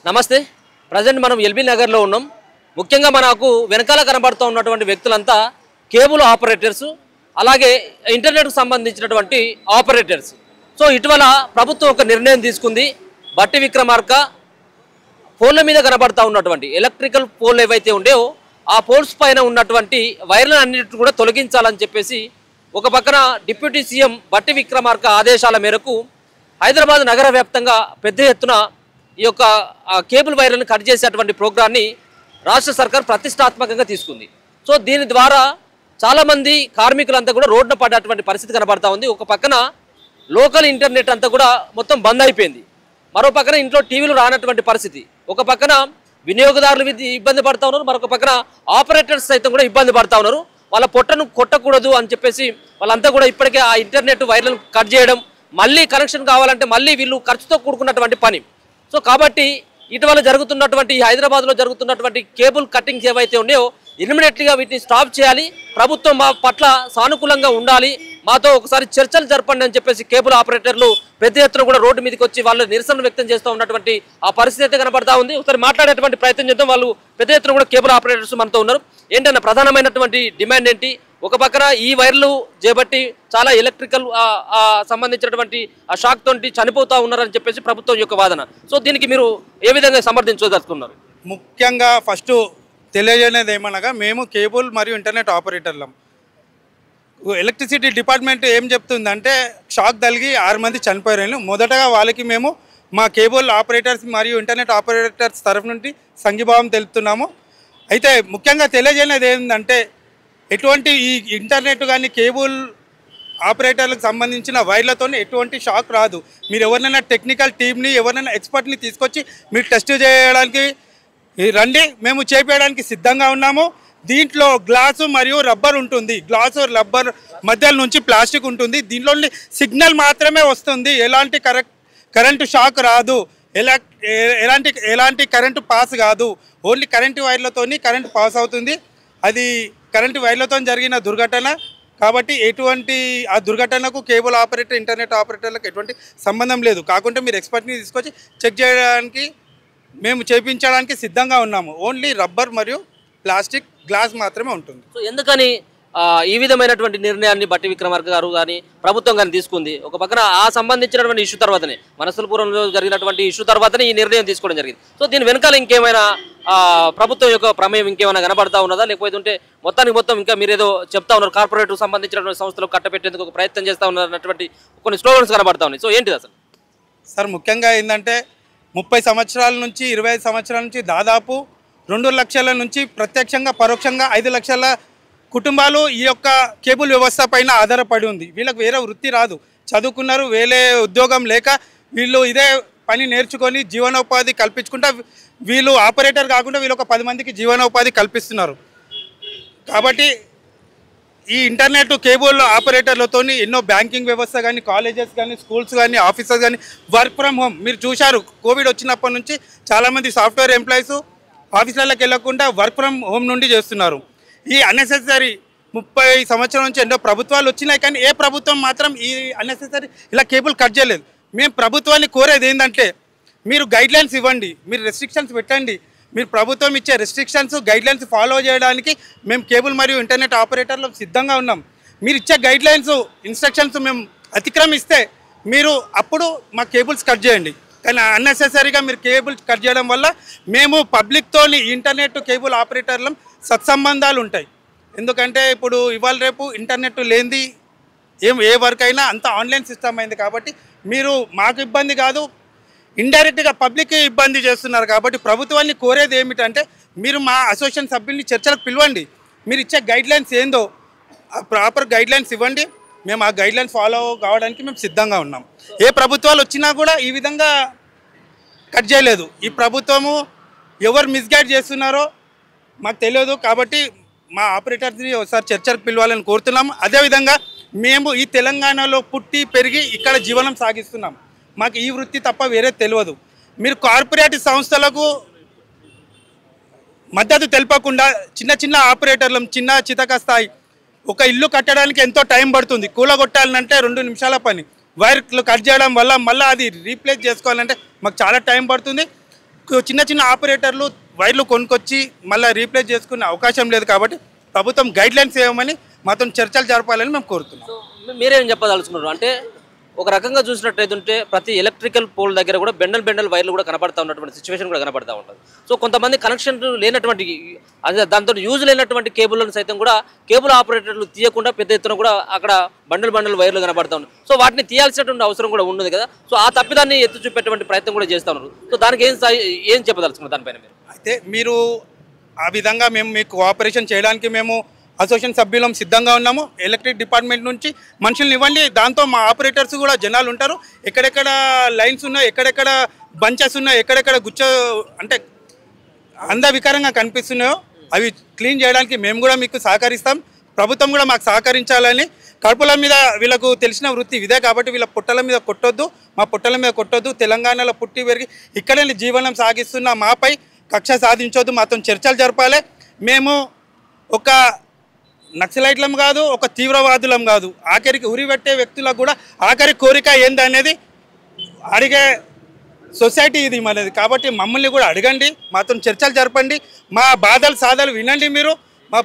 నమస్తే. ప్రజెంట్ మనం ఎల్బీ నగర్లో ఉన్నాం. ముఖ్యంగా మనకు వెనకాల కనబడుతూ ఉన్నటువంటి వ్యక్తులంతా కేబుల్ ఆపరేటర్స్, అలాగే ఇంటర్నెట్కు సంబంధించినటువంటి ఆపరేటర్స్. సో ఇటీవల ప్రభుత్వం ఒక నిర్ణయం తీసుకుంది. బట్టి విక్రమార్క పోల్ల మీద కనబడుతూ ఉన్నటువంటి ఎలక్ట్రికల్ పోల్ ఏవైతే ఉండేవో ఆ పోల్స్ పైన ఉన్నటువంటి వైర్లను అన్నిటిని కూడా తొలగించాలని చెప్పేసి ఒక పక్కన డిప్యూటీ సీఎం బట్టి విక్రమార్క ఆదేశాల మేరకు హైదరాబాద్ నగర వ్యాప్తంగా పెద్ద ఎత్తున ఈ యొక్క కేబుల్ వైర్లను కట్ చేసేటువంటి ప్రోగ్రాన్ని రాష్ట్ర సర్కార్ ప్రతిష్టాత్మకంగా తీసుకుంది. సో దీని ద్వారా చాలామంది కార్మికులంతా కూడా రోడ్డున పడ్డటువంటి పరిస్థితి కనబడతా ఉంది. ఒక పక్కన లోకల్ ఇంటర్నెట్ అంతా కూడా మొత్తం బంద్ అయిపోయింది. మరో పక్కన ఇంట్లో టీవీలు రానటువంటి పరిస్థితి. ఒక పక్కన వినియోగదారులు ఇబ్బంది పడుతూ ఉన్నారు, మరొక పక్కన ఆపరేటర్స్ సైతం కూడా ఇబ్బంది పడుతూ ఉన్నారు. వాళ్ళ పొట్టను కొట్టకూడదు అని చెప్పేసి వాళ్ళంతా కూడా ఇప్పటికే ఆ ఇంటర్నెట్ వైర్లను కట్ చేయడం, మళ్ళీ కనెక్షన్ కావాలంటే మళ్ళీ వీళ్ళు ఖర్చుతో కూడుకున్నటువంటి పని. సో కాబట్టి ఇటీవల జరుగుతున్నటువంటి హైదరాబాద్లో జరుగుతున్నటువంటి కేబుల్ కట్టింగ్స్ ఏవైతే ఉన్నాయో ఇమ్మీడియట్లీగా వీటిని స్టాప్ చేయాలి, ప్రభుత్వం మా పట్ల సానుకూలంగా ఉండాలి, మాతో ఒకసారి చర్చలు జరపండి అని చెప్పేసి కేబుల్ ఆపరేటర్లు పెద్ద ఎత్తున కూడా రోడ్డు మీదకి వచ్చి వాళ్ళు నిరసన వ్యక్తం చేస్తూ ఉన్నటువంటి ఆ పరిస్థితి అయితే కనబడతా ఉంది. ఒకసారి మాట్లాడేటువంటి ప్రయత్నం చేద్దాం. వాళ్ళు పెద్ద ఎత్తున కూడా కేబుల్ ఆపరేటర్స్ మనతో ఉన్నారు. ఏంటన్నా ప్రధానమైనటువంటి డిమాండ్ ఏంటి? ఒక పక్కన ఈ వైర్లు చేపట్టి చాలా ఎలక్ట్రికల్ సంబంధించినటువంటి ఆ షాక్ తోటి చనిపోతూ ఉన్నారని చెప్పేసి ప్రభుత్వం యొక్క వాదన. సో దీనికి మీరు ఏ విధంగా సమర్థించదలుచుకున్నారు? ముఖ్యంగా ఫస్ట్ తెలియజేయలేదు ఏమనగా, మేము కేబుల్ మరియు ఇంటర్నెట్ ఆపరేటర్లం. ఎలక్ట్రిసిటీ డిపార్ట్మెంట్ ఏం చెప్తుందంటే షాక్ తగిలి 6 మంది చనిపోయారు. మొదటగా వాళ్ళకి మేము మా కేబుల్ ఆపరేటర్స్ మరియు ఇంటర్నెట్ ఆపరేటర్స్ తరఫు నుండి సంఘీభావం తెలుపుతున్నాము. అయితే ముఖ్యంగా తెలియజేయలేదు ఏంటంటే ఎటువంటి ఈ ఇంటర్నెట్ కానీ కేబుల్ ఆపరేటర్లకు సంబంధించిన వైర్లతో ఎటువంటి షాక్ రాదు. మీరు ఎవరినైనా టెక్నికల్ టీమ్ని ఎవరినైనా ఎక్స్పర్ట్ని తీసుకొచ్చి మీరు టెస్ట్ చేయడానికి రండి, మేము చేపేయడానికి సిద్ధంగా ఉన్నాము. దీంట్లో గ్లాసు మరియు రబ్బర్ ఉంటుంది. గ్లాసు రబ్బర్ మధ్య నుంచి ప్లాస్టిక్ ఉంటుంది. దీంట్లో సిగ్నల్ మాత్రమే వస్తుంది, ఎలాంటి కరెంటు షాక్ రాదు, ఎలాంటి కరెంటు పాస్ కాదు. ఓన్లీ కరెంటు వైర్లతో కరెంటు పాస్ అవుతుంది. అది కరెంటు వైర్లతో జరిగిన దుర్ఘటన కాబట్టి ఎటువంటి ఆ దుర్ఘటనకు కేబుల్ ఆపరేటర్ ఇంటర్నెట్ ఆపరేటర్లకు ఎటువంటి సంబంధం లేదు. కాకుంటే మీరు ఎక్స్పర్ట్ని తీసుకొచ్చి చెక్ చేయడానికి మేము చేయించడానికి సిద్ధంగా ఉన్నాము. ఓన్లీ రబ్బర్ మరియు ప్లాస్టిక్ గ్లాస్ మాత్రమే ఉంటుంది. సో ఎందుకని ఈ విధమైనటువంటి నిర్ణయాన్ని బట్టి విక్రమార్క గారు కానీ ప్రభుత్వం కానీ తీసుకుంది? ఒక పక్కన ఆ సంబంధించినటువంటి ఇష్యూ తర్వాతనే, మనసలపురంలో జరిగినటువంటి ఇష్యూ తర్వాతనే ఈ నిర్ణయం తీసుకోవడం జరిగింది. సో దీని వెనకాల ఇంకేమైనా ప్రభుత్వం యొక్క ప్రమేయం ఇంకేమైనా కనబడతా ఉన్నదా? లేకపోతే మొత్తానికి మొత్తం ఇంకా మీరు ఏదో చెప్తా ఉన్నారు, కార్పొరేట్కు సంబంధించినటువంటి సంస్థలు కట్టబెట్టేందుకు ఒక ప్రయత్నం చేస్తూ ఉన్నటువంటి కొన్ని స్లోగన్స్ కనబడతా ఉన్నాయి. సో ఏంటిది అసలు? సార్ ముఖ్యంగా ఏంటంటే 30 సంవత్సరాల నుంచి 25 సంవత్సరాల నుంచి దాదాపు 2 లక్షల నుంచి ప్రత్యక్షంగా పరోక్షంగా 5 లక్షల కుటుంబాలు ఈ యొక్క కేబుల్ వ్యవస్థ పైన ఆధారపడి ఉంది. వీళ్ళకి వేరే వృత్తి రాదు, చదువుకున్నారు, వేరే ఉద్యోగం లేక వీళ్ళు ఇదే పని నేర్చుకొని జీవనోపాధి కల్పించుకుంటా వీళ్ళు ఆపరేటర్ కాకుండా వీళ్ళు ఒక 10 మందికి జీవనోపాధి కల్పిస్తున్నారు. కాబట్టి ఈ ఇంటర్నెట్ కేబుల్ ఆపరేటర్లతో ఎన్నో బ్యాంకింగ్ వ్యవస్థ కానీ, కాలేజెస్ కానీ, స్కూల్స్ కానీ, ఆఫీసెస్ కానీ వర్క్ ఫ్రమ్ హోమ్. మీరు చూశారు కోవిడ్ వచ్చినప్పటి నుంచి చాలామంది సాఫ్ట్వేర్ ఎంప్లాయీస్ ఆఫీసులకు వెళ్లకుండా వర్క్ ఫ్రమ్ హోమ్ నుండి చేస్తున్నారు. ఈ అన్నెసెసరీ 30 సంవత్సరాల నుంచి ఎన్నో ప్రభుత్వాలు వచ్చినాయి, కానీ ఏ ప్రభుత్వం మాత్రం ఈ అన్నెసెసరీ ఇలా కేబుల్ కట్ చేయలేదు. మేము ప్రభుత్వాన్ని కోరేది ఏంటంటే మీరు గైడ్లైన్స్ ఇవ్వండి, మీరు రెస్ట్రిక్షన్స్ పెట్టండి. మీరు ప్రభుత్వం ఇచ్చే రెస్ట్రిక్షన్స్ గైడ్లైన్స్ ఫాలో చేయడానికి మేము కేబుల్ మరియు ఇంటర్నెట్ ఆపరేటర్లు సిద్ధంగా ఉన్నాం. మీరు ఇచ్చే గైడ్లైన్స్ ఇన్స్ట్రక్షన్స్ మేము అతిక్రమిస్తే మీరు అప్పుడు మా కేబుల్స్ కట్ చేయండి. కానీ అన్నెసెసరీగా మీరు కేబుల్స్ కట్ చేయడం వల్ల మేము పబ్లిక్తో ఇంటర్నెట్ కేబుల్ ఆపరేటర్లం సత్సంబంధాలు ఉంటాయి. ఎందుకంటే ఇప్పుడు ఇవాళ రేపు ఇంటర్నెట్ లేనిది ఏ వర్క్ అయినా అంత ఆన్లైన్ సిస్టమ్ అయింది. కాబట్టి మీరు మాకు ఇబ్బంది కాదు, ఇండైరెక్ట్గా పబ్లిక్కి ఇబ్బంది చేస్తున్నారు. కాబట్టి ప్రభుత్వాన్ని కోరేది ఏమిటంటే మీరు మా అసోసియేషన్ సభ్యుల్ని చర్చలకు పిలవండి, మీరు ఇచ్చే గైడ్లైన్స్ ఏందో ప్రాపర్ గైడ్లైన్స్ ఇవ్వండి. మేము ఆ గైడ్లైన్స్ ఫాలో కావడానికి మేము సిద్ధంగా ఉన్నాం. ఏ ప్రభుత్వాలు వచ్చినా కూడా ఈ విధంగా కట్ చేయలేదు. ఈ ప్రభుత్వము ఎవరు మిస్గైడ్ చేస్తున్నారో మాకు తెలియదు. కాబట్టి మా ఆపరేటర్స్ని ఒకసారి చర్చలకు పిలవాలని కోరుతున్నాం. అదేవిధంగా మేము ఈ తెలంగాణలో పుట్టి పెరిగి ఇక్కడ జీవనం సాగిస్తున్నాం. మాకు ఈ వృత్తి తప్ప వేరే తెలియదు. మీరు కార్పొరేట్ సంస్థలకు మద్దతు తెలపకుండా చిన్న చిన్న ఆపరేటర్లు చిన్న చితక స్థాయి ఒక ఇల్లు కట్టడానికి ఎంతో టైం పడుతుంది. కూలగొట్టాలంటే 2 నిమిషాల పని. వైర్లు కట్ చేయడం వల్ల మళ్ళీ అది రీప్లేస్ చేసుకోవాలంటే మాకు చాలా టైం పడుతుంది. చిన్న చిన్న ఆపరేటర్లు వైర్లు కొనుక్కొచ్చి మళ్ళీ రీప్లేస్ చేసుకునే అవకాశం లేదు. కాబట్టి ప్రభుత్వం గైడ్లైన్స్ ఇవ్వమని మాతో చర్చలు జరపాలని మేము కోరుతున్నాం. మీరేం చెప్పదలుచుకున్నారు అంటే ఒక రకంగా చూసినట్టయితే ప్రతి ఎలక్ట్రికల్ పోల్ దగ్గర కూడా బెండల్ వైర్లు కూడా కనపడతా ఉన్నటువంటి సిచ్యువేషన్ కూడా కనపడతా ఉంటుంది. సో కొంతమంది కనెక్షన్ లేనటువంటి అదే దాంతో యూజ్ లేనటువంటి కేబుల్లను సైతం కూడా కేబుల్ ఆపరేటర్లు తీయకుండా పెద్ద ఎత్తున కూడా అక్కడ బండల్ వైర్లు కనపడతా ఉన్నాయి. సో వాటిని తీయాల్సినటువంటి అవసరం కూడా ఉన్నది కదా. సో ఆ తప్పిదాన్ని ఎత్తు చూపేటువంటి ప్రయత్నం కూడా చేస్తూ ఉన్నారు. సో దానికి ఏం చెప్పదలుచుకున్నారు దానిపైన మీరు? అయితే మీరు ఆ విధంగా మేము మీకు కోఆపరేషన్ చేయడానికి మేము అసోసియేషన్ సభ్యులం సిద్ధంగా ఉన్నాము. ఎలక్ట్రిక్ డిపార్ట్మెంట్ నుంచి మనుషుల్ని ఇవ్వండి. దాంతో మా ఆపరేటర్స్ కూడా జనాలు ఉంటారు. ఎక్కడెక్కడ లైన్స్ ఉన్నాయో, ఎక్కడెక్కడ బంచెస్ ఉన్నాయో, ఎక్కడెక్కడ అంటే అందవికారంగా కనిపిస్తున్నాయో అవి క్లీన్ చేయడానికి మేము కూడా మీకు సహకరిస్తాం. ప్రభుత్వం కూడా మాకు సహకరించాలని. కడుపుల మీద వీళ్ళకు తెలిసిన వృత్తి ఇదే కాబట్టి వీళ్ళ పుట్టల మీద కొట్టొద్దు, మా పుట్టల మీద కొట్టొద్దు. తెలంగాణలో పుట్టి పెరిగి ఇక్కడే జీవనం సాగిస్తున్న మాపై కక్ష సాధించొద్దు. మాతో చర్చలు జరపాలి. మేము ఒక నక్సలైట్లం కాదు, ఒక తీవ్రవాదులం కాదు. ఆఖరికి ఉరిపెట్టే వ్యక్తులకు కూడా ఆఖరి కోరిక ఏందనేది అడిగే సొసైటీ ఇది మనది. కాబట్టి మమ్మల్ని కూడా అడగండి, మాతో చర్చలు జరపండి, మా బాధలు వినండి. మీరు మా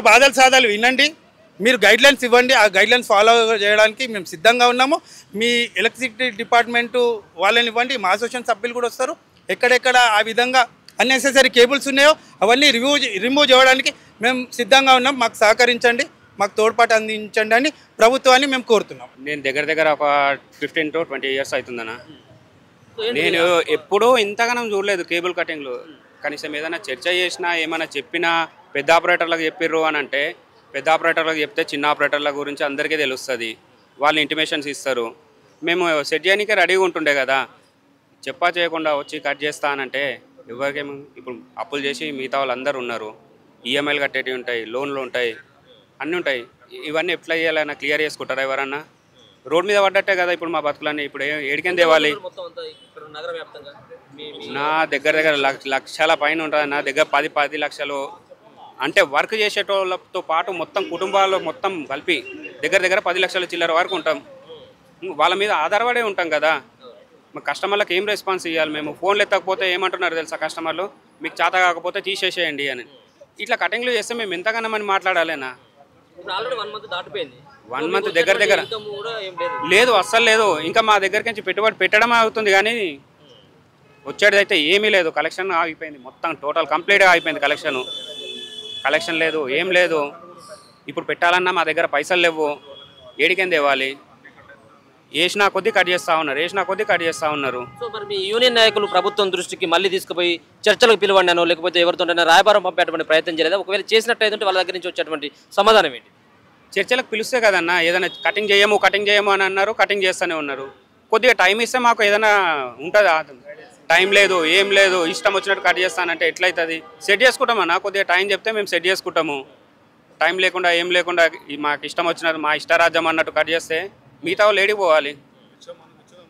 బాధలు సాధాలు వినండి. మీరు గైడ్లైన్స్ ఇవ్వండి. ఆ గైడ్లైన్స్ ఫాలో చేయడానికి మేము సిద్ధంగా ఉన్నాము. మీ ఎలక్ట్రిసిటీ డిపార్ట్మెంటు వాళ్ళని ఇవ్వండి. మా అసోసియేషన్ సభ్యులు కూడా వస్తారు. ఎక్కడెక్కడ ఆ విధంగా అన్నెసెసరీ కేబుల్స్ ఉన్నాయో అవన్నీ రిమూవ్ చేయడానికి మేము సిద్ధంగా ఉన్నాం. మాకు సహకరించండి, మాకు తోడ్పాటు అందించండి అని ప్రభుత్వాన్ని మేము కోరుతున్నాం. నేను దగ్గర ఒక 15 to 20 years అవుతుందన్న. నేను ఎప్పుడూ ఇంతగానం చూడలేదు కేబుల్ కటింగ్లు. కనీసం ఏదైనా చర్చ చేసినా ఏమైనా చెప్పినా పెద్ద ఆపరేటర్లకు చెప్పిర్రు అని అంటే పెద్ద ఆపరేటర్లకు చెప్తే చిన్న ఆపరేటర్ల గురించి అందరికీ తెలుస్తుంది. వాళ్ళు ఇంటిమేషన్స్ ఇస్తారు. మేము సెట్ చేయడానికే రెడీగా ఉంటుండే కదా. చెప్పా చేయకుండా వచ్చి కట్ చేస్తానంటే ఎవరికేమో ఇప్పుడు అప్పులు చేసి మిగతా వాళ్ళు అందరూ ఉన్నారు. ఈఎంఐలు కట్టేటివి ఉంటాయి, లోన్లు ఉంటాయి, అన్నీ ఉంటాయి. ఇవన్నీ ఎట్లా చేయాలన్నా క్లియర్ చేసుకుంటారా ఎవరన్నా? రోడ్ మీద పడ్డట్టే కదా ఇప్పుడు మా బతుకులన్నీ. ఇప్పుడు ఏడికని తేవాలి? నా దగ్గర లక్షల పైన ఉంటుంది. నా దగ్గర 10 లక్షలు అంటే వర్క్ చేసేటోళ్ళతో పాటు మొత్తం కుటుంబాలు మొత్తం కలిపి దగ్గర 10 లక్షల చిల్లర వరకు ఉంటాం. వాళ్ళ మీద ఆధారపడే ఉంటాం కదా. మా కస్టమర్లకు ఏం రెస్పాన్స్ ఇవ్వాలి? మేము ఫోన్లు ఎత్తకపోతే ఏమంటున్నారు తెలుసా కస్టమర్లు? మీకు చేత కాకపోతే తీసేసేయండి అని. ఇట్లా కటింగ్లు చేస్తే మేము ఎంతగానో అని మాట్లాడాలేనా? 1 month దగ్గర లేదు, అస్సలు లేదు. ఇంకా మా దగ్గరికి నుంచి పెట్టుబడి పెట్టడమే అవుతుంది కానీ వచ్చేది అయితే ఏమీ లేదు. కలెక్షన్ ఆగిపోయింది, మొత్తం టోటల్ కంప్లీట్గా ఆగిపోయింది. కలెక్షన్ లేదు, ఏం లేదు. ఇప్పుడు పెట్టాలన్నా మా దగ్గర పైసలు లేవు. ఏడికేం తేవాలి? వేసినా కొద్దీ కట్ చేస్తూ ఉన్నారు. సో మరి మీ యూనియన్ నాయకులు ప్రభుత్వం దృష్టికి మళ్ళీ తీసుకుపోయి చర్చలకు పిలవండి అనో లేకపోతే ఎవరితోనైనా రాయబారం పంపేటువంటి ప్రయత్నం చేయలేదా? ఒకవేళ చేసినట్టయితే వాళ్ళ దగ్గర నుంచి వచ్చేటువంటి సమాధానం ఏంటి? చర్చలకు పిలిస్తే కదన్నా ఏదైనా కటింగ్ చేయము అని అన్నారు. కటింగ్ చేస్తూనే ఉన్నారు. కొద్దిగా టైం ఇస్తే మాకు ఏదైనా ఉంటుందా? టైం లేదు, ఏం లేదు. ఇష్టం వచ్చినట్టు కట్ చేస్తానంటే ఎట్లయితుంది? సెట్ చేసుకుంటామన్నా. కొద్దిగా టైం చెప్తే మేము సెట్ చేసుకుంటాము. టైం లేకుండా ఏం లేకుండా మాకు ఇష్టం వచ్చినట్టు మా ఇష్టరాజ్యం అన్నట్టు కట్ చేస్తే మిగతా వాళ్ళు ఏడిపోవాలి?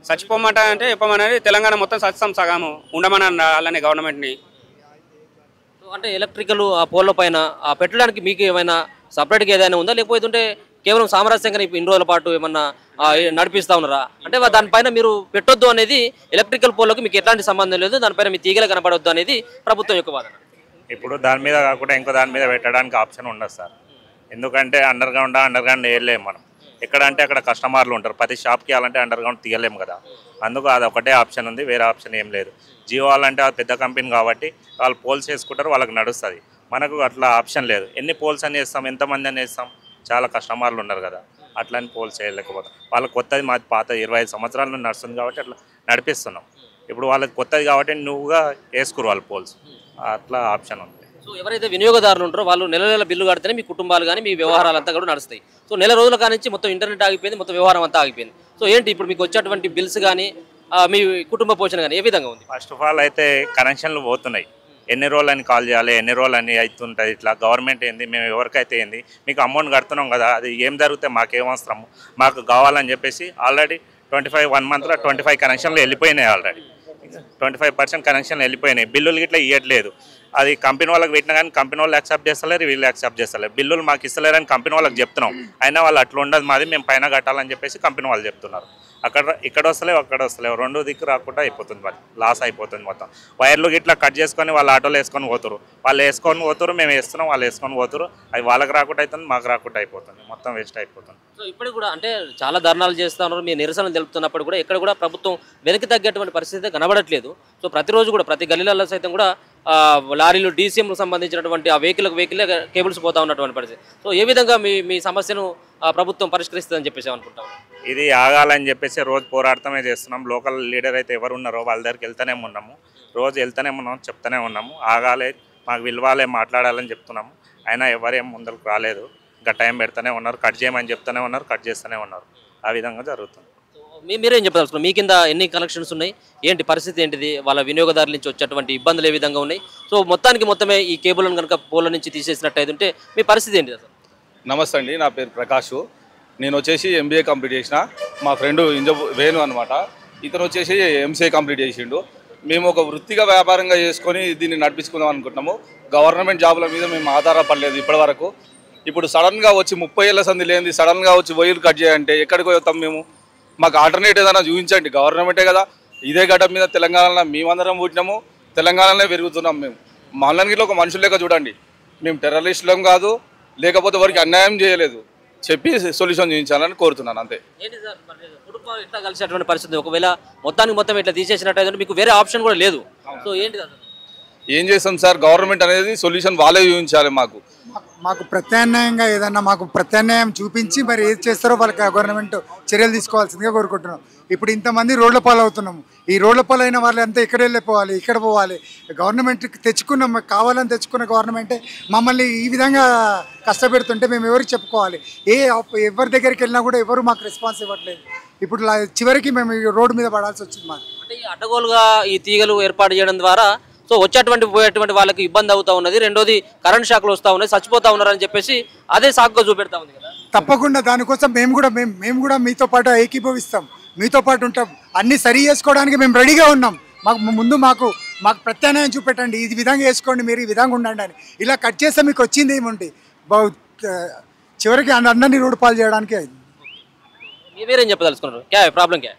చచ్చిపోమంట అంటే చెప్పమనేది తెలంగాణ మొత్తం సగము ఉండమని అలానే గవర్నమెంట్ని. అంటే ఎలక్ట్రికల్ ఆ పోల్ల పైన పెట్టడానికి మీకు ఏమైనా సపరేట్గా ఏదైనా ఉందా? లేకపోతే కేవలం సామరస్యంగా ఇన్ని రోజుల పాటు ఏమన్నా నడిపిస్తూ ఉన్నారా? అంటే దానిపైన మీరు పెట్టొద్దు అనేది ఎలక్ట్రికల్ పోల్లోకి మీకు ఎట్లాంటి సంబంధం లేదు, దానిపైన మీ తీగలు కనపడొద్దు అనేది ప్రభుత్వం యొక్క వాదన. ఇప్పుడు దాని మీద కాకుండా ఇంకో దాని మీద పెట్టడానికి ఆప్షన్ ఉండదు సార్. ఎందుకంటే అండర్ గ్రౌండ్ వేయలేము మనం. ఎక్కడంటే అక్కడ కస్టమర్లు ఉంటారు. ప్రతి షాప్కి వెళ్ళాలంటే అండర్ గ్రౌండ్ తీయలేము కదా. అందుకు అది ఒకటే ఆప్షన్ ఉంది, వేరే ఆప్షన్ ఏం లేదు. జియో వాళ్ళంటే అది పెద్ద కంపెనీ కాబట్టి వాళ్ళు పోల్స్ వేసుకుంటారు, వాళ్ళకి నడుస్తుంది. మనకు అట్లా ఆప్షన్ లేదు. ఎన్ని పోల్స్ అని వేస్తాం, ఎంతమంది అని వేస్తాం? చాలా కస్టమర్లు ఉన్నారు కదా, అట్లా అని పోల్స్ చేయలేకపోతాం. వాళ్ళకి కొత్తది మాది పాత 25 సంవత్సరాల నుండి నడుస్తుంది కాబట్టి అట్లా నడిపిస్తున్నాం. ఇప్పుడు వాళ్ళకి కొత్తది కాబట్టి నువ్వుగా వేసుకురు వాళ్ళు పోల్స్, అట్లా ఆప్షన్ ఉంది. సో ఎవరైతే వినియోగదారులు ఉంటారో వాళ్ళు నెల బిల్లు కడితేనే మీ కుటుంబాలు కానీ మీ వ్యవహారాలంతా కూడా నడుస్తాయి. సో నెల రోజుల కానించి మొత్తం ఇంటర్నెట్ ఆగిపోయింది, మొత్తం వ్యవహారం అంతా ఆగిపోయింది. సో ఏంటి ఇప్పుడు మీకు వచ్చేటువంటి బిల్స్ కానీ మీ కుటుంబ పోషణ కానీ ఏ విధంగా ఉంది? ఫస్ట్ ఆఫ్ ఆల్ అయితే కనెక్షన్లు పోతున్నాయి. ఎన్ని రోజులని కాల్ చేయాలి, ఎన్ని రోజులని అవుతుంటుంది. ఇట్లా గవర్నమెంట్ ఏంది, మేము ఎవరికైతే ఏంది, మీకు అమౌంట్ కడుతున్నాం కదా, అది ఏం జరిగితే మాకేం అవసరము, మాకు కావాలని చెప్పేసి ఆల్రెడీ 1 monthలో 25 కనెక్షన్లు వెళ్ళిపోయినాయి. ఆల్రెడీ 25% కనెక్షన్లు వెళ్ళిపోయినాయి. బిల్లులు గిట్లా ఇవ్వట్లేదు. అది కంపెనీ వాళ్ళకి పెట్టినా కానీ కంపెనీ వాళ్ళు యాక్సెప్ట్ చేస్తలేరు, వీళ్ళు యాక్సెప్ట్ చేస్తలేరు. బిల్లులు మాకు ఇస్తలేరని కంపెనీ వాళ్ళకి చెప్తున్నాం. అయినా వాళ్ళు అట్లా ఉండదు, మాది మేము పైన కట్టాలని చెప్పేసి కంపెనీ వాళ్ళు చెప్తున్నారు. ఇక్కడ వస్తలేవు అక్కడ వస్తలేవు, రెండు దిక్కు రాకుండా అయిపోతుంది, మరి లాస్ అయిపోతుంది మొత్తం. వైర్లు గిట్లా కట్ చేసుకొని వాళ్ళు ఆటోలు వేసుకొని పోతారు, వాళ్ళు వేసుకొని పోతారు, మేము వేస్తున్నాం, వాళ్ళు వేసుకొని పోతారు, అవి వాళ్ళకి రాకుండా అవుతుంది, మాకు రాకుండా అయిపోతుంది, మొత్తం వేస్ట్ అయిపోతుంది. సో ఇప్పుడు కూడా అంటే చాలా ధర్నాలు చేస్తూ ఉన్నారు, మీ నిరసన తెలుపుతున్నప్పుడు కూడా ఇక్కడ కూడా ప్రభుత్వం వెనక్కి తగ్గేటువంటి పరిస్థితి కనబడట్లేదు. సో ప్రతిరోజు కూడా ప్రతి గల్లీలలో సైతం కూడా లారీలు డీసీఎంకు సంబంధించినటువంటి ఆ వెహికల్ కేబుల్స్ పోతా ఉన్నటువంటి పరిస్థితి. సో ఏ విధంగా మీ సమస్యను ప్రభుత్వం పరిష్కరిస్తుందని చెప్పేసి అనుకుంటాం? ఇది ఆగాలని చెప్పేసి రోజు పోరాటమే చేస్తున్నాం. లోకల్ లీడర్ అయితే ఎవరు ఉన్నారో వాళ్ళ దగ్గరికి వెళ్తూనే ఉన్నాము, రోజు వెళ్తూనే ఉన్నాము, చెప్తూనే ఉన్నాము, ఆగాలి, మాకు విలువాలే, మాట్లాడాలని చెప్తున్నాము. అయినా ఎవరేం ముందరకు రాలేదు, ఇంకా టైం పెడుతూనే ఉన్నారు, కట్ చేయమని చెప్తూనే ఉన్నారు, కట్ చేస్తూనే ఉన్నారు. ఆ విధంగా జరుగుతుంది. మీరేం చెప్పదలుచుకున్నారు? మీ కింద ఎన్ని కనెక్షన్స్ ఉన్నాయి, ఏంటి పరిస్థితి ఏంటిది, వాళ్ళ వినియోగదారుల నుంచి వచ్చేటువంటి ఇబ్బందులు ఏ విధంగా ఉన్నాయి? సో మొత్తమే ఈ కేబుల్ని కనుక పోల నుంచి తీసేసినట్టయితే ఉంటే మీ పరిస్థితి ఏంటి అసలు? నమస్తే అండి, నా పేరు ప్రకాష్. నేను వచ్చేసి ఎంబీఏ కంప్లీట్ చేసిన. మా ఫ్రెండ్ వేణు అనమాట, ఇతను వచ్చేసి ఎంసీఏ కంప్లీట్ చేసిండు. మేము ఒక వృత్తిగా వ్యాపారంగా చేసుకొని దీన్ని నడిపించుకుందాం అనుకుంటున్నాము. గవర్నమెంట్ జాబుల మీద మేము ఆధారపడలేదు ఇప్పటి వరకు. ఇప్పుడు సడన్గా వచ్చి 30 ఏళ్ళ సంది లేనిది సడన్గా వచ్చి వైర్లు కట్ చేయాలంటే ఎక్కడికి పోతాం మేము? మాకు ఆల్టర్నేట్ ఏదైనా చూపించండి. గవర్నమెంటే కదా, ఇదే గడ్డ మీద తెలంగాణలో మేమందరం పుట్టినాము, తెలంగాణలోనే పెరుగుతున్నాం. మేము మళ్ళీ ఒక మనుషులు లెక్క చూడండి. మేము టెర్రరిస్టులం కాదు, లేకపోతే వారికి అన్యాయం చేయలేదు, చెప్పి సొల్యూషన్ చూపించాలని కోరుతున్నాను, అంతే. కుటుంబం ఇట్లా కలిసేటువంటి పరిస్థితి, ఒకవేళ మొత్తం ఇట్లా తీసేసినట్టయితే మీకు వేరే ఆప్షన్ కూడా లేదు. సో ఏంటి ఏం చేస్తాం సార్? గవర్నమెంట్ అనేది సొల్యూషన్ వాళ్ళే చూపించాలి. మాకు ప్రత్యామ్నాయంగా ఏదన్నా మాకు ప్రత్యామ్నాయం చూపించి మరి ఏది చేస్తారో వాళ్ళకి గవర్నమెంట్ చర్యలు తీసుకోవాల్సిందిగా కోరుకుంటున్నాం. ఇప్పుడు ఇంతమంది రోడ్ల పాలు అవుతున్నాము. ఈ రోడ్ల పాలు అయిన వాళ్ళు అంతా ఇక్కడ వెళ్ళిపోవాలి, ఇక్కడ పోవాలి. గవర్నమెంట్కి తెచ్చుకున్నాం, కావాలని తెచ్చుకున్న గవర్నమెంటే మమ్మల్ని ఈ విధంగా కష్టపెడుతుంటే మేము ఎవరికి చెప్పుకోవాలి? ఎవరి దగ్గరికి వెళ్ళినా కూడా ఎవరు మాకు రెస్పాన్స్ ఇవ్వట్లేదు. ఇప్పుడు చివరికి మేము రోడ్డు మీద పడాల్సి వచ్చింది. మాకు అంటే ఈ అడ్డగోలుగా ఈ తీగలు ఏర్పాటు చేయడం ద్వారా సో పోయేటువంటి వాళ్ళకి ఇబ్బంది అవుతా ఉన్నది. రెండోది కరెంట్ షాక్లు వస్తూ ఉన్నాయి, చచ్చిపోతా ఉన్నారని చెప్పేసి అదే సాకుగా చూపెడతా ఉంది కదా. తప్పకుండా దానికోసం మేము కూడా మీతో పాటు ఏకీభవిస్తాం, మీతో పాటు ఉంటాం. అన్ని సరి చేసుకోవడానికి మేము రెడీగా ఉన్నాం. మాకు ప్రత్యామ్నాయం చూపెట్టండి, ఈ విధంగా వేసుకోండి, మీరు ఈ విధంగా ఉండండి అని. ఇలా కట్ చేస్తే మీకు వచ్చింది ఏముంది? చివరికి అందరినీ రోడ్డు పాలు చేయడానికి అయింది. మీరేం చెప్పదలుచుకున్నారు? क्या है प्रॉब्लम क्या है?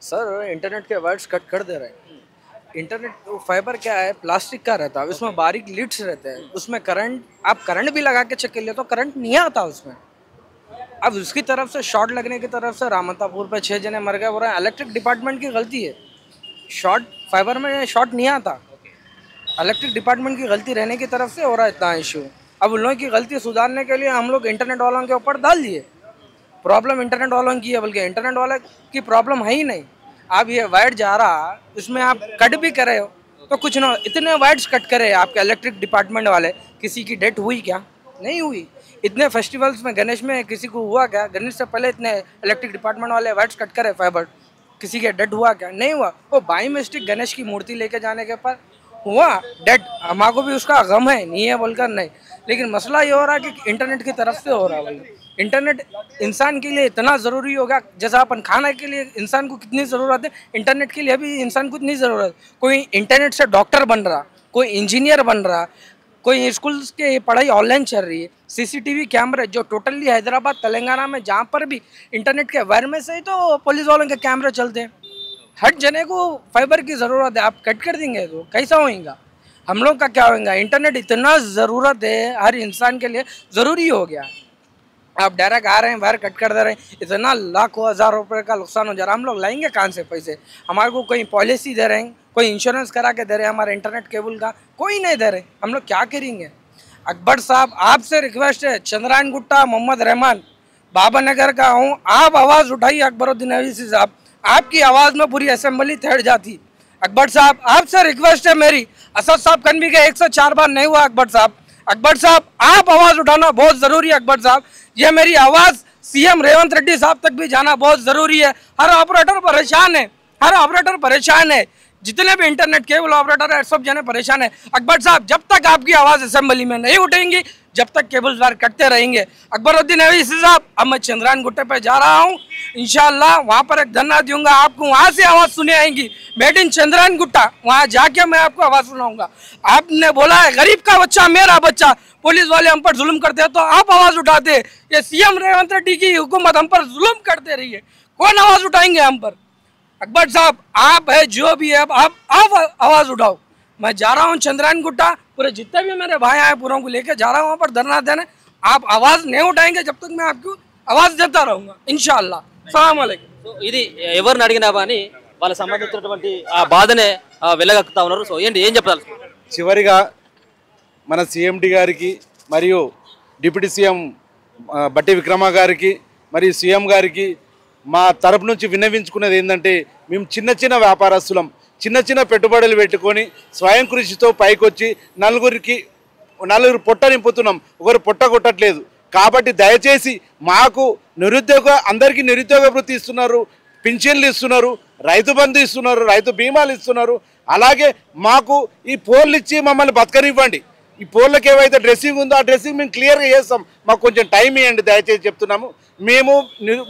सर इंटरनेट के वायर्स कट कर दे रहे हैं. इंटरनेट फाइबर क्या है, प्लास्टिक का रहता है, उसमें बारीक लीड्स रहते हैं, उसमें करंट आप करंट भी लगा के चेक कर लिए तो करंट नहीं आता उसमें. अब उसकी तरफ से शॉर्ट लगने की तरफ से रामतापुर पे 6 जने मर गए, वो इलेक्ट्रिक डिपार्टमेंट की गलती है. शॉर्ट फाइबर में शॉर्ट नहीं आता, इलेक्ट्रिक डिपार्टमेंट की गलती रहने की तरफ से हो रहा है इतना इशू. अब उन लोगों की गलती सुधारने के लिए हम लोग इंटरनेट वालों के ऊपर डाल दिए. प्रॉब्लम इंटरनेट वालों की है, बल्कि इंटरनेट वाले की प्रॉब्लम है ही नहीं. आप ये वायर जा रहा, उसमें आप कट भी करे हो तो कुछ ना, इतने वायर्स कट करे आपके इलेक्ट्रिक डिपार्टमेंट वाले. किसी की डेथ हुई क्या? नहीं हुई. इतने फेस्टिवल्स में गणेश में किसी को हुआ क्या? गणेश से पहले इतने इलेक्ट्रिक डिपार्टमेंट वाले वायर्स कट करे फाइबर, किसी के डेथ हुआ क्या? नहीं हुआ. वो बाई मिस्टेक गणेश की मूर्ति लेके जाने के पर हुआ डेथ, हमारे भी उसका गम है, नहीं है बोलकर नहीं. लेकिन मसला ये हो रहा है कि इंटरनेट की तरफ से हो रहा है. इंटरनेट इंसान के लिए इतना ज़रूरी होगा, जैसा अपन खाने के लिए इंसान को कितनी ज़रूरत है, इंटरनेट के लिए भी इंसान को इतनी ज़रूरत है. कोई इंटरनेट से डॉक्टर बन रहा, कोई इंजीनियर बन रहा, कोई स्कूल्स के पढ़ाई ऑनलाइन चल रही है. सीसीटीवी कैमरे जो टोटली हैदराबाद तेलंगाना में जहाँ पर भी इंटरनेट के वायर में से ही तो पुलिस वालों के कैमरे चलते हैं. हर जने को फाइबर की ज़रूरत है, आप कट कर देंगे तो कैसा होगा? हम लोग का क्या होगा? इंटरनेट इतना ज़रूरत है, हर इंसान के लिए ज़रूरी हो गया. आप डायरेक्ट आ रहे हैं, वायर कट कर दे रहे हैं, इतना लाखों हज़ार रुपये का नुकसान हो जा रहा है. हम लोग लाएंगे कहाँ से पैसे? हमारे को कोई पॉलिसी दे रहे हैं, कोई इंश्योरेंस करा के दे रहे हैं हमारे इंटरनेट केबल का? कोई नहीं दे रहे. हम लोग क्या करेंगे? अकबर साहब, आपसे रिक्वेस्ट है, चंद्रायन गुट्टा मोहम्मद रहमान बाबा नगर का हूँ, आप आवाज़ उठाइए अकबरुद्दीन अवीसी साहब, आपकी आवाज़ में पूरी असेंबली ठहर जाती. अकबर साहब, आपसे रिक्वेस्ट है मेरी. असद साहब कन्वी के 104 बार नहीं हुआ. अकबर साहब आप आवाज़ उठाना बहुत ज़रूरी है. अकबर साहब, ये मेरी आवाज़ सीएम रेवंत रेड्डी साहब तक भी जाना बहुत ज़रूरी है. हर ऑपरेटर परेशान है, जितने भी इंटरनेट केबल ऑपरेटर है सब जने परेशान है. अकबर साहब, जब तक आपकी आवाज़ असेंबली में नहीं उठेंगी, जब तक केबल्स वायर कटते रहेंगे। अकबरुद्दीन अवैसी साहब, अब मैं चंद्रायन गुट्टे पे जा रहा हूँ, इंशाल्लाह वहाँ पर एक धरना दूंगा, आपको वहाँ से आवाज़ सुने आएंगी, मेड इन चंद्रायन गुट्टा, वहाँ जाके मैं आपको आवाज़ सुनाऊंगा। आपने बोला है गरीब का बच्चा मेरा बच्चा, पुलिस वाले हम पर जुल्म करते हैं तो आप आवाज़ उठाते, ये सीएम रेवंत रेड्डी की हुकूमत हम पर जुल्म करते रही है, कौन आवाज़ उठाएंगे हम पर? अकबर साहब आप है जो भी है, आप आवाज़ उठाओ। मैं जा रहा हूँ चंद्रायन गुट्टा, पूरे जितने भी मेरे भाई आए पूरों को लेकर जा रहा हूँ वहाँ पर धरना देने। आप आवाज़ नहीं उठाएंगे जब तक मैं आपको आवाज़ देता रहूँगा इंशाअल्लाह। अस्सलाम वालेकुम। సో ఇది ఎవరిని అడిగినా కానీ వాళ్ళ సంబంధించినటువంటి ఆ బాధనే వెలగక్కుతా ఉన్నారు. సో ఏంటి ఏం చెప్తారు? చివరిగా మన సీఎండి గారికి మరియు డిప్యూటీ సీఎం బట్టి విక్రమ గారికి మరియు సీఎం గారికి మా తరపు నుంచి విన్నవించుకునేది ఏంటంటే, మేము చిన్న చిన్న వ్యాపారస్తులం, చిన్న చిన్న పెట్టుబడులు పెట్టుకొని స్వయం కృషితో పైకొచ్చి నలుగురు పొట్ట నింపుతున్నాం, ఒకరు పొట్ట కొట్టట్లేదు. కాబట్టి దయచేసి మాకు అందరికీ నిరుద్యోగ వృత్తి ఇస్తున్నారు, పింఛన్లు ఇస్తున్నారు, రైతు బంధు ఇస్తున్నారు, రైతు బీమాలు ఇస్తున్నారు. అలాగే మాకు ఈ పోర్లు ఇచ్చి మమ్మల్ని బతకనివ్వండి. ఈ పోర్లకు ఏవైతే డ్రెస్సింగ్ ఉందో ఆ డ్రెస్సింగ్ మేము క్లియర్గా చేస్తాం, మాకు కొంచెం టైం ఇవ్వండి దయచేసి చెప్తున్నాము. మేము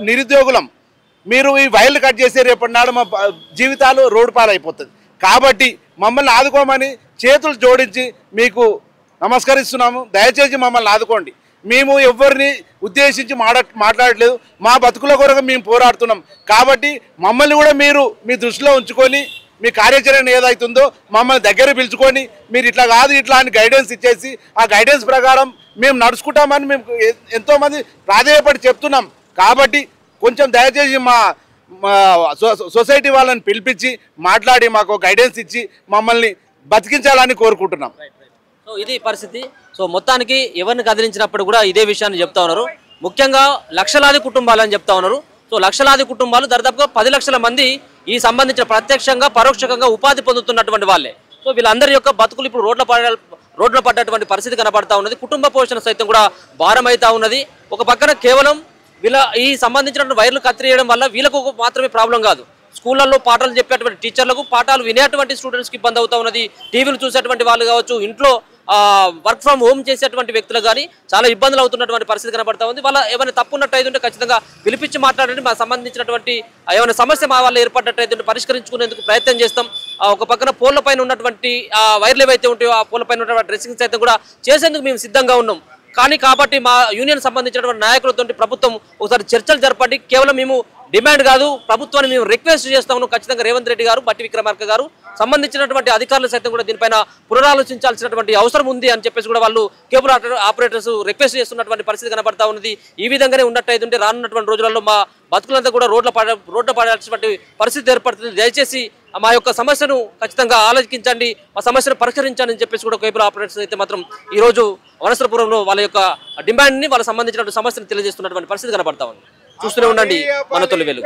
నిరుద్యోగులం, మీరు ఈ వైర్లు కట్ చేసే రేపటి నాడు మా జీవితాలు రోడ్డు పాలైపోతుంది. కాబట్టి మమ్మల్ని ఆదుకోమని చేతులు జోడించి మీకు నమస్కరిస్తున్నాము. దయచేసి మమ్మల్ని ఆదుకోండి. మేము ఎవరిని ఉద్దేశించి మాట్లాడట్లేదు, మా బతుకుల కొరకు మేము పోరాడుతున్నాం. కాబట్టి మమ్మల్ని కూడా మీరు మీ దృష్టిలో ఉంచుకొని మీ కార్యాచరణ ఏదైతుందో మమ్మల్ని దగ్గర పిలుచుకొని మీరు ఇట్లా కాదు ఇట్లా అని గైడెన్స్ ఇచ్చేసి ఆ గైడెన్స్ ప్రకారం మేము నడుచుకుంటామని మేము ఎంతోమంది ప్రాధేయపడి చెప్తున్నాం. కాబట్టి కొంచెం దయచేసి మా సొసైటీ వాళ్ళని పిలిపించి మాట్లాడి మాకు గైడెన్స్ ఇచ్చి మమ్మల్ని బతికించాలని కోరుకుంటున్నాం. సో ఇది పరిస్థితి. సో మొత్తానికి ఎవరిని కదిలించినప్పుడు కూడా ఇదే విషయాన్ని చెప్తా ఉన్నారు. ముఖ్యంగా లక్షలాది కుటుంబాలు అని చెప్తా ఉన్నారు. సో లక్షలాది కుటుంబాలు దాదాపుగా 10 లక్షల మంది ఈ సంబంధించిన ప్రత్యక్షంగా పరోక్షంగా ఉపాధి పొందుతున్నటువంటి వాళ్ళే. సో వీళ్ళందరి యొక్క బతుకులు ఇప్పుడు రోడ్ల పడ్డటువంటి పరిస్థితి కనబడతా ఉన్నది. కుటుంబ పోషణ సైతం కూడా భారం అవుతా ఉన్నది. ఒక పక్కన కేవలం వీళ్ళ ఈ సంబంధించిన వైర్లు కత్తిరియడం వల్ల వీళ్ళకు మాత్రమే ప్రాబ్లం కాదు, స్కూళ్ళల్లో పాఠాలు చెప్పేటువంటి టీచర్లకు, పాఠాలు వినేటువంటి స్టూడెంట్స్కి ఇబ్బంది అవుతా ఉన్నది. టీవీలు చూసేటువంటి వాళ్ళు కావచ్చు, ఇంట్లో వర్క్ ఫ్రమ్ హోమ్ చేసేటువంటి వ్యక్తులు కానీ చాలా ఇబ్బందులు అవుతున్నటువంటి పరిస్థితి కనబడతా ఉంది. వాళ్ళ ఏమైనా తప్పు ఉన్నట్టయితే ఖచ్చితంగా పిలిపించి మాట్లాడండి, మాకు సంబంధించినటువంటి ఏమైనా సమస్య మా వాళ్ళు ఏర్పడ్డట్టయితే పరిష్కరించుకునేందుకు ప్రయత్నం చేస్తాం. ఒక పక్కన పోల్ల పైన ఉన్నటువంటి వైర్లు ఏవైతే ఉంటాయో ఆ పోల్ల పైన ఉన్నటువంటి డ్రెస్సింగ్స్ అయితే కూడా చేసేందుకు మేము సిద్ధంగా ఉన్నాం. కానీ కాబట్టి మా యూనియన్ సంబంధించినటువంటి నాయకులతో ప్రభుత్వం ఒకసారి చర్చలు జరపండి. కేవలం మేము డిమాండ్ కాదు, ప్రభుత్వాన్ని మేము రిక్వెస్ట్ చేస్తాము. ఖచ్చితంగా రేవంత్ రెడ్డి గారు, బట్టి విక్రమార్క గారు సంబంధించినటువంటి అధికారులు సైతం కూడా దీనిపైన పునరాలోచించాల్సినటువంటి అవసరం ఉంది అని చెప్పేసి కూడా వాళ్ళు కేబుల్ ఆపరేటర్స్ రిక్వెస్ట్ చేస్తున్నటువంటి పరిస్థితి కనబడతా ఉన్నది. ఈ విధంగానే ఉన్నట్టయితే రానున్నటువంటి రోజులలో మా బతుకులంతా కూడా రోడ్ల పడాల్సినటువంటి పరిస్థితి ఏర్పడుతుంది. దయచేసి మా యొక్క సమస్యను ఖచ్చితంగా ఆలోచించండి, మా సమస్యను పరిష్కరించండి అని చెప్పేసి కూడా కేబుల్ ఆపరేటర్స్ అయితే మాత్రం ఈరోజు వనసరపురంలో వాళ్ళ యొక్క డిమాండ్ని, వాళ్ళకి సంబంధించినటువంటి సమస్యను తెలియజేస్తున్నటువంటి పరిస్థితి కనబడతా ఉంది. చూస్తూనే ఉండండి మన తొలి వెలుగు.